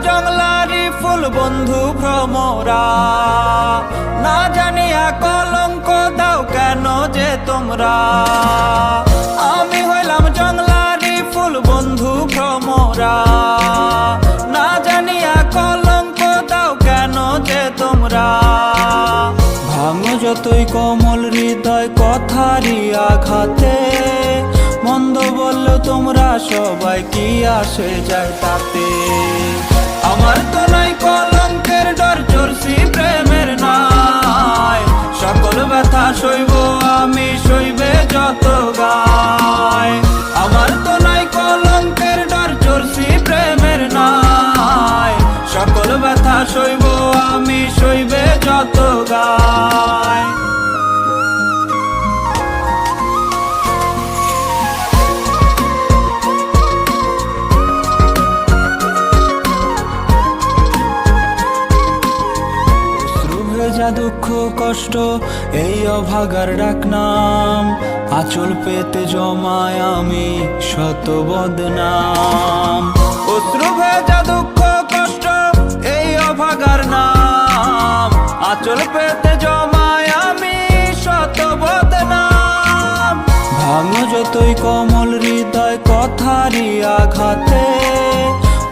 জংলারি ফুল বন্ধু ভ্রমরা, না জানিয়া কলঙ্ক দাও কেন যে তোমরা। আমি হইলাম জংলারি ফুল বন্ধু ভ্রমরা, না জানিয়া কলঙ্ক দাও কেন যে তোমরা। ভাঙো যতই কোমল হৃদয় কথারই আঘাতে, মন্দ বললো তোমরা সবাই কি আসে যায় তাতে। আমার তো নাই কলঙ্কের ডর, চড়ছি প্রেমের নাই, সকল ব্যথা সইব আমি সইবে যত গায়। আমার তো নাই কলঙ্কের ডর, চড়ছি প্রেমের নাই, সকল ব্যথা সইব আমি সইবে যত গায়। যা দুঃখ কষ্ট এই অভাগার ডাকনাম, আঁচল পেতে জমায় আমি শত বদনাম। অশ্রু ভেজা দুঃখ কষ্ট এই অভাগার নাম, আঁচল পেতে জমায় আমি শত বদনাম। ভাঙো যতই কোমল হৃদয় কথারই আঘাতে,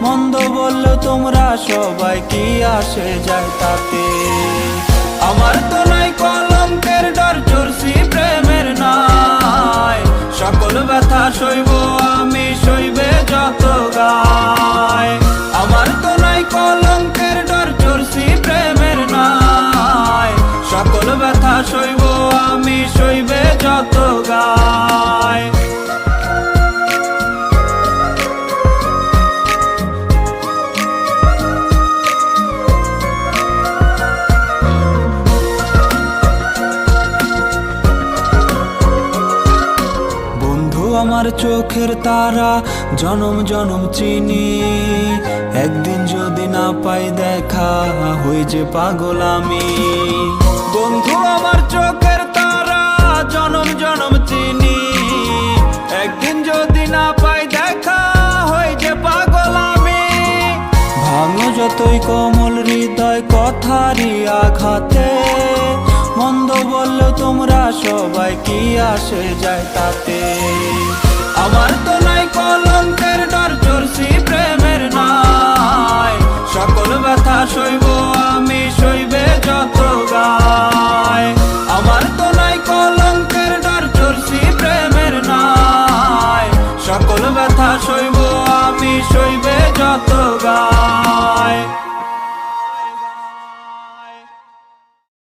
মন্দ বললো তোমরা সবাই কি আসে যায় তাতে। আমার তো নাই কলঙ্কের ডর, চড়ছি প্রেমের নাই, সকল ব্যথা সইব আমি সইবে যত গায়। আমার তো নাই কলঙ্কের ডর, চড়ছি প্রেমের নাই, সকল ব্যথা সইব আমি সইবে যত গায়। আমার চোখের তারা জনম জনম চিনি, একদিন যদি না পাই দেখা হই যে পাগল আমি। বন্ধু আমার চোখের তারা জনম জনম চিনি, একদিন যদি না পাই দেখা হই যে পাগল আমি। ভাঙো যতই কোমল হৃদয় কথারই আঘাতে, মন্দ বললো তোমরা সবাই কি আসে যায় তাতে। আমার তো নাই কলঙ্কের ডর,